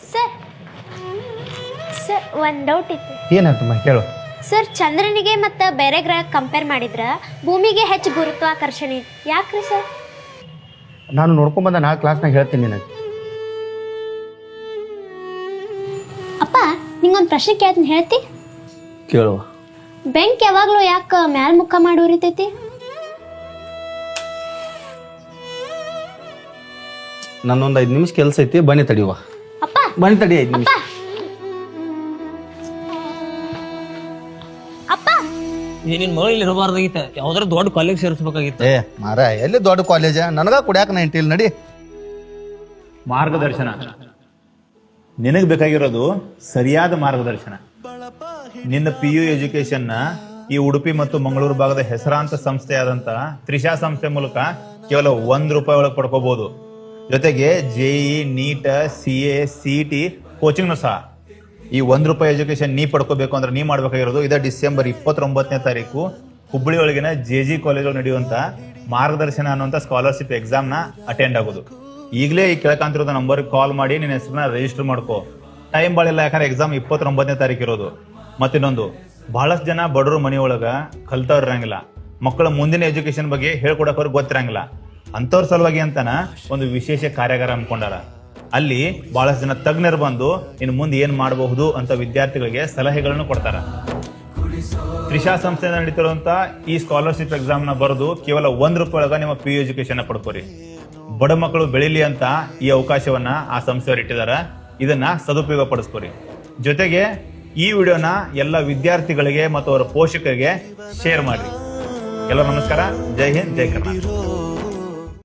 Sir sir ಒಂದು doubt ಇತ್ತು. ಏನಾಯ್ತಮ್ಮ ಕೇಳು. ಸರ್ ಚಂದ್ರನಿಗೆ ಮತ್ತು ಬೇರೆ ಗ್ರಹ ಕಂಪೇರ್ ಮಾಡಿದ್ರೆ ಭೂಮಿಗೆ ಹೆಚ್ಚು ಗುರುತ್ವಾಕರ್ಷಣೆ ಯಾಕ್ರಿ ಸರ್? ನಾನು ನೋಡ್ಕೊಂಬಂದ ನಾಳೆ ಕ್ಲಾಸ್ನಾಗ ಹೇಳ್ತೀನಿ ನಿನಗೆ. ಅಪ್ಪ ನಿಂಗೊಂದು ಪ್ರಶ್ನೆ ಕೇಳ್ತೀನಿ, ಹೇಳ್ತಿ? ಕೇಳುವ. ಬೆಂಕಿ ಯಾವಾಗಲೂ ಯಾಕೆ ಮ್ಯಾಲ್ ಮುಖ ಮಾಡಿ ಉರಿತೈತಿ? ನನ್ನೊಂದು 5 ನಿಮಿಷ ಕೆಲಸ ಐತಿ, ಬನ್ನಿ ತಡಿಯುವ. ಅಪ್ಪ ಬನ್ನಿ ತಡಿ 5 ನಿಮಿಷ. ಅಪ್ಪ ನಿನ್ನ ಮಗಳು ಇಲ್ಲಿ ಇರಬಾರ್ದಾಗಿತ್ತ, ಯಾವ್ದಾರ ದೊಡ್ಡ ಕಾಲೇಜ್ ಸೇರಿಸ್ಬೇಕಾಗಿತ್ತು. ಏ ಮಾರ, ಎಲ್ಲಿ ದೊಡ್ಡ ಕಾಲೇಜ? ನನಗ ಕುಡಿಯಾಕ 90 ನಡಿ. ಮಾರ್ಗದರ್ಶನ ನಿನಗೆ ಬೇಕಾಗಿರೋದು ಸರಿಯಾದ ಮಾರ್ಗದರ್ಶನ. ನಿನ್ನ PU ಎಜುಕೇಶನ್ನ ಈ ಉಡುಪಿ ಮತ್ತು ಮಂಗಳೂರು ಭಾಗದ ಹೆಸರಾಂತ ಸಂಸ್ಥೆಯಾದಂತ ತ್ರಿಷಾ ಸಂಸ್ಥೆ ಮೂಲಕ ಕೇವಲ ₹1 ಒಳಗೆ ಪಡ್ಕೋಬಹುದು. ಜೊತೆಗೆ JEE, NEET, CA, CET ಕೋಚಿಂಗ್ನು ಸಹ. ಈ ₹1 ಎಜುಕೇಶನ್ ನೀ ಪಡ್ಕೋಬೇಕು ಅಂದ್ರೆ ನೀ ಮಾಡ್ಬೇಕಾಗಿರೋದು ಇದೇ ಡಿಸೆಂಬರ್ 29ನೇ ತಾರೀಕು ಹುಬ್ಬಳ್ಳಿ ಒಳಗಿನ JG ಕಾಲೇಜ್ ನಡೆಯುವಂತ ಮಾರ್ಗದರ್ಶನ ಅನ್ನುವಂಥ ಸ್ಕಾಲರ್ಶಿಪ್ ಎಕ್ಸಾಮ್ನ ಅಟೆಂಡ್ ಆಗೋದು. ಈಗಲೇ ಈ ಕೆಳಕಾಂತಿರೋದು ನಂಬರ್ಗೆ ಕಾಲ್ ಮಾಡಿ ನಿನ್ನ ಹೆಸರನ್ನ ರಿಜಿಸ್ಟರ್ ಮಾಡ್ಕೋ. ಟೈಮ್ ಬಾಳಿಲ್ಲ, ಯಾಕಂದ್ರೆ ಎಕ್ಸಾಮ್ 29ನೇ ತಾರೀಕು ಇರೋದು. ಮತ್ತಿನ್ನೊಂದು, ಬಹಳಷ್ಟು ಜನ ಬಡವರು ಮನೆಯೊಳಗ ಕಲ್ತವ್ರು ಇರಂಗಿಲ್ಲ, ಮಕ್ಕಳ ಮುಂದಿನ ಎಜುಕೇಶನ್ ಬಗ್ಗೆ ಹೇಳ್ಕೊಡಕ್ ಅವ್ರಿಗೆ ಗೊತ್ತಿರಂಗಿಲ್ಲ. ಅಂಥವ್ರ ಸಲುವಾಗಿ ಅಂತಾನ ಒಂದು ವಿಶೇಷ ಕಾರ್ಯಾಗಾರ ಅನ್ಕೊಂಡಾರ. ಅಲ್ಲಿ ಬಹಳಷ್ಟು ಜನ ತಜ್ಞರು ಬಂದು ಇನ್ನು ಮುಂದೆ ಏನ್ ಮಾಡಬಹುದು ಅಂತ ವಿದ್ಯಾರ್ಥಿಗಳಿಗೆ ಸಲಹೆಗಳನ್ನು ಕೊಡ್ತಾರ. ತ್ರಿಷಾ ಸಂಸ್ಥೆಯಿಂದ ನಡೀತಿರುವಂತ ಈ ಸ್ಕಾಲರ್ಶಿಪ್ ಎಕ್ಸಾಮ್ ನ ಬರೆದು ಕೇವಲ ₹1 ಒಳಗ ನಿಮ್ಮ PU ಎಜುಕೇಶನ್ ಪಡ್ಕೋರಿ. ಬಡ ಮಕ್ಕಳು ಬೆಳೀಲಿ ಅಂತ ಈ ಅವಕಾಶವನ್ನ ಆ ಸಂಸ್ಥೆಯವರು ಇಟ್ಟಿದಾರ. ಇದನ್ನ ಸದುಪಯೋಗ ಪಡಿಸ್ಕೋರಿ. ಜೊತೆಗೆ ಈ ವಿಡಿಯೋನ ಎಲ್ಲ ವಿದ್ಯಾರ್ಥಿಗಳಿಗೆ ಮತ್ತು ಅವರ ಪೋಷಕರಿಗೆ ಶೇರ್ ಮಾಡಿ. ಎಲ್ಲರೂ ನಮಸ್ಕಾರ. ಜೈ ಹಿಂದ್, ಜೈ ಕರ್ನಾಟಕ.